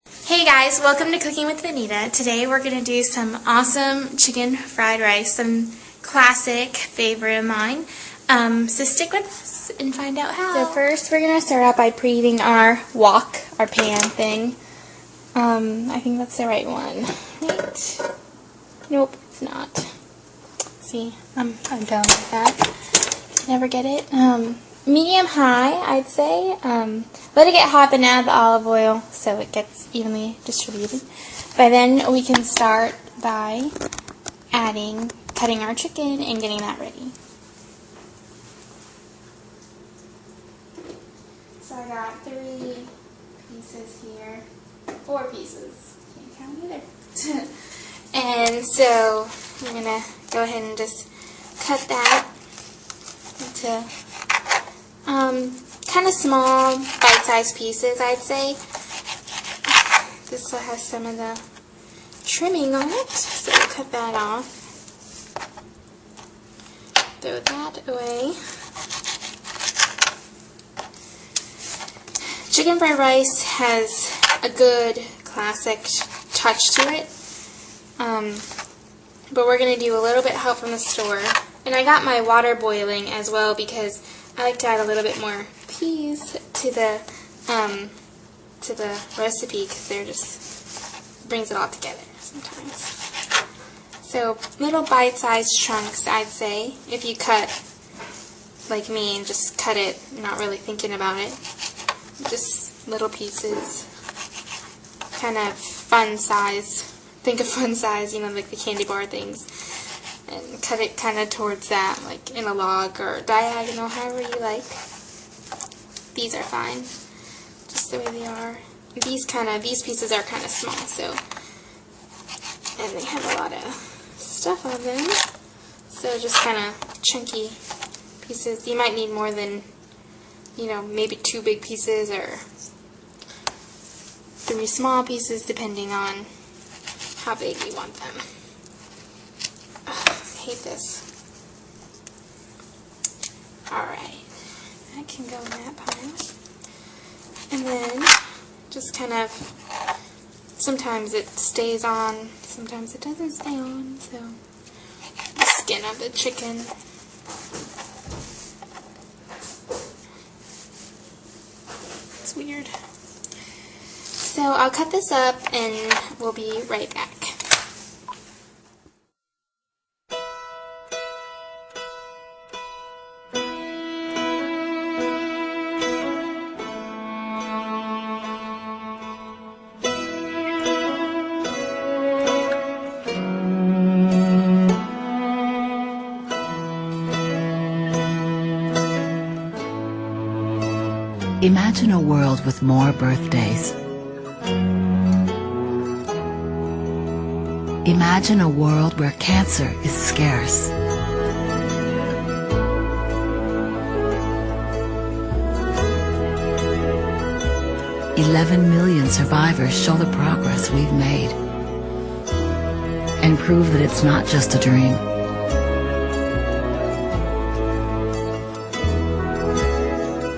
Hey guys, welcome to Cooking with Anita. Today we're going to do some awesome chicken fried rice, some classic favorite of mine. So stick with us and find out how. So first we're going to start out by preheating our wok, our pan thing. I think that's the right one, right? Nope, it's not. See, I'm done with that. Never get it. Medium high, I'd say. Let it get hot, but add the olive oil so it gets evenly distributed. By then, we can start by cutting our chicken and getting that ready. So I got 3 pieces here. 4 pieces. Can't count either. And so I'm going to go ahead and just cut that into kind of small, bite-sized pieces, I'd say. This still has some of the trimming on it, so we'll cut that off. Throw that away. Chicken fried rice has a good classic touch to it, but we're going to do a little bit help from the store. And I got my water boiling as well because I like to add a little bit more peas to the recipe because they're just brings it all together sometimes. So little bite-sized chunks, I'd say, if you cut like me and just cut it, not really thinking about it. Just little pieces, kind of fun size. Think of fun size, you know, like the candy bar things. And cut it kind of towards that, like in a log or diagonal, however you like. These are fine, just the way they are. These pieces are kind of small, so, and they have a lot of stuff on them. So just kind of chunky pieces. You might need more than, you know, maybe 2 big pieces or 3 small pieces, depending on how big you want them. I hate this. Alright, that can go in that pile. And then just kind of, sometimes it stays on, sometimes it doesn't stay on, so the skin of the chicken. It's weird. So I'll cut this up and we'll be right back. Imagine a world with more birthdays. Imagine a world where cancer is scarce. $11 million survivors show the progress we've made and prove that it's not just a dream.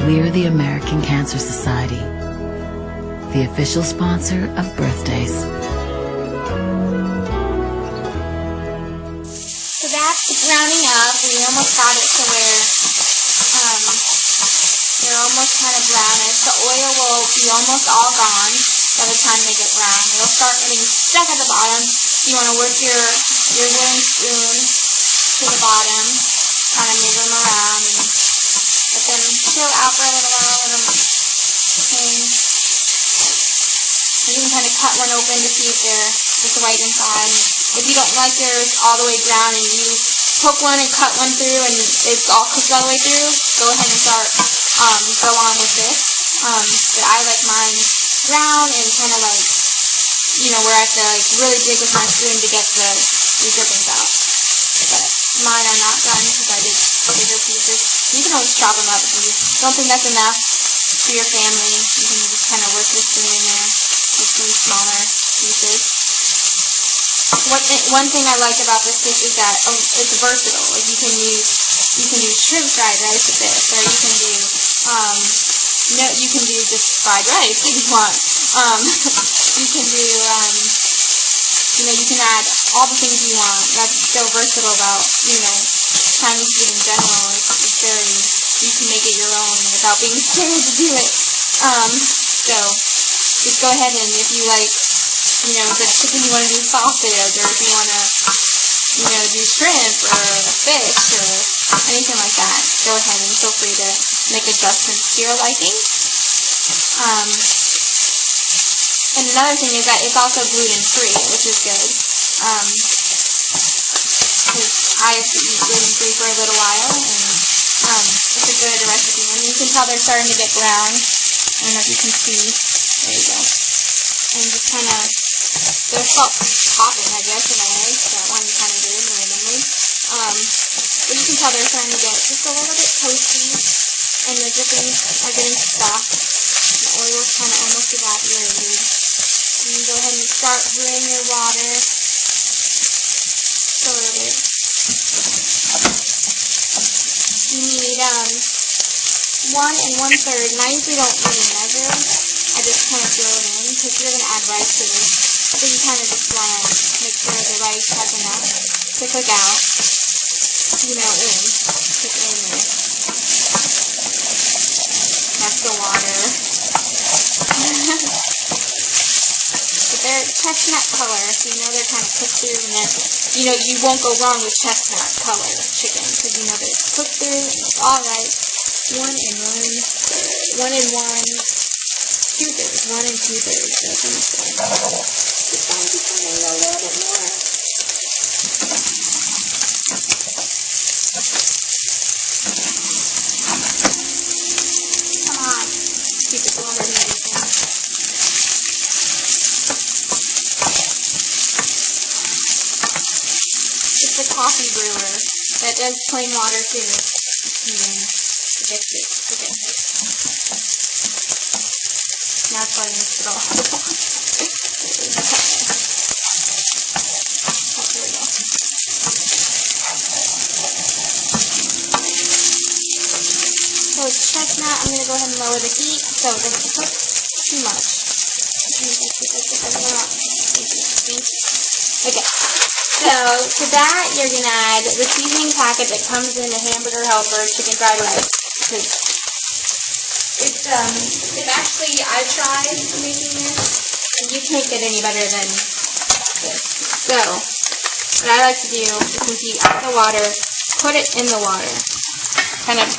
We're the American Cancer Society, the official sponsor of birthdays. So that's browning up. We almost got it to where they're almost kind of brownish. The oil will be almost all gone by the time they get brown. It'll start getting stuck at the bottom. You want to work your wooden spoon to the bottom, kind of move them around, and let them chill out for a little while. Let them hang. You can kind of cut one open to see if it's white inside. If you don't like yours all the way brown and you poke one and cut one through and it's all cooked all the way through, go ahead and go on with this. But I like mine brown and kind of like, you know, where I have to like really dig with my spoon to get the drippings out. But mine are not done because I did bigger pieces. You can always chop them up if you don't think that's enough for your family. You can just kind of work your spoon in there with some smaller pieces. One thing I like about this dish is that it's versatile. Like you can do shrimp fried rice with this, or you can do No, you can do just fried rice if you want. You can do, you can add all the things you want. That's so versatile about, Chinese food in general. It's very, you can make it your own without being scared to do it. So just go ahead and if you like, the chicken, you want to do sausage, or if you want to, do shrimp or fish or anything like that, go ahead and feel free to make adjustments to your liking. And another thing is that it's also gluten-free, which is good. Because I have to eat gluten-free for a little while, and it's a good recipe. And you can tell they're starting to get brown. I don't know if you can see. There you go. And just kind of, they're popping, I guess, in my eggs. That one kind of did randomly. But you can tell they're starting to get just a little bit toasty, and the drippings are getting stuck. The oil is kind of almost evaporated. And you go ahead and start brewing your water. Stir it. You need 1 1/3. And I usually don't really measure. I just kind of throw it in because you're going to add rice to this. So you kind of just want to make sure the rice has enough to cook out. Cook in there. That's the water. But they're chestnut color, so they're kind of cooked through, and then, you won't go wrong with chestnut color chicken, because that it's cooked through, and it's alright. 1 1/3. 1 2/3. 1 2/3. That's what I'm saying. Just gotta be turning a little bit more. Come on. Keep it longer than anything. It's a coffee brewer that does plain water too. And then fix it. Okay. Now it's letting us get off the water. There we go. So it's chestnut. I'm going to go ahead and lower the heat so it doesn't cook too much. Okay. So to that, you're going to add the seasoning packet that comes in a Hamburger Helper chicken fried rice. Because it's actually, I tried making this, and you can't get any better than this. So, what I like to do is when you add the water, put it in the water. Kind of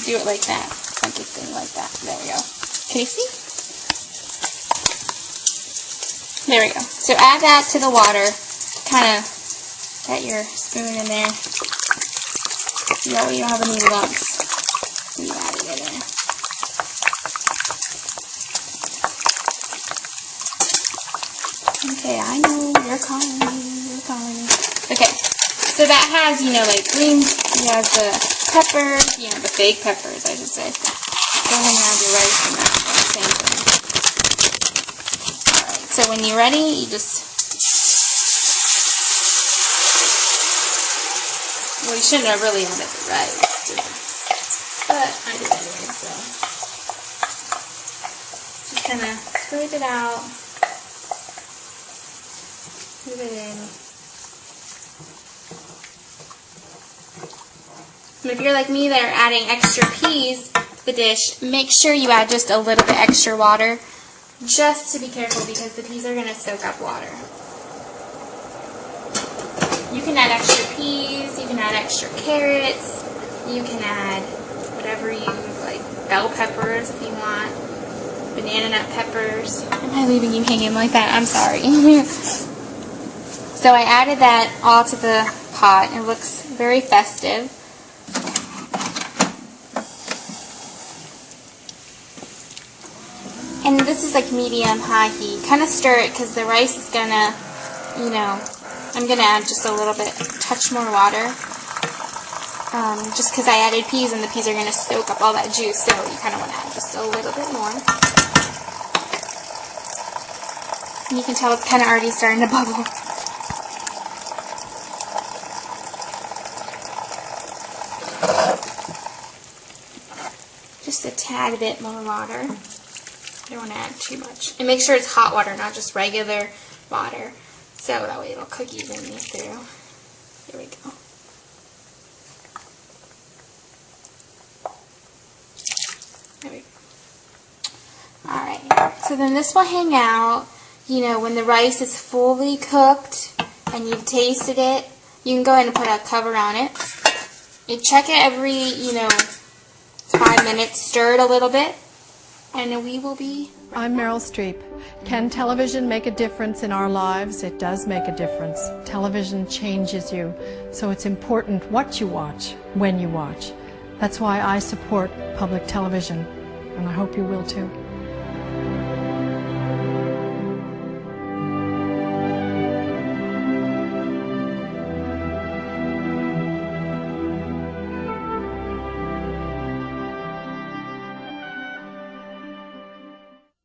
do it like that. Like this thing like that. There we go. Can you see? There we go. So add that to the water. Kind of get your spoon in there. You don't have any lumps. You add it in there. Okay, I know, you're calling me. Okay, so that has, like green, you have the peppers, the fake peppers, I should say. Go ahead and add your rice and that's the same thing. Alright, so when you're ready, you just, well, you shouldn't have really added the rice, but I did anyway, so. Just kind of squeeze it out. Put it in. And if you're like me that are adding extra peas to the dish, make sure you add just a little bit extra water, just to be careful because the peas are going to soak up water. You can add extra peas, you can add extra carrots, you can add whatever you like, bell peppers if you want, banana nut peppers. Am I leaving you hanging like that? I'm sorry. So I added that all to the pot. It looks very festive. And this is like medium-high heat. Kind of stir it because the rice is going to, I'm going to add just a little bit, touch more water. Just because I added peas and the peas are going to soak up all that juice. So you kind of want to add just a little bit more. And you can tell it's kind of already starting to bubble. Just a tad add a bit more water. I don't want to add too much. And make sure it's hot water, not just regular water. So that way it'll cook evenly through. Here we go. There we go. Alright, so then this will hang out, you know, when the rice is fully cooked and you've tasted it, you can go ahead and put a cover on it. You check it every, you know, 5 minutes, stir it a little bit, and then we will be... I'm Meryl Streep. Can television make a difference in our lives? It does make a difference. Television changes you, so it's important what you watch, when you watch. That's why I support public television, and I hope you will too.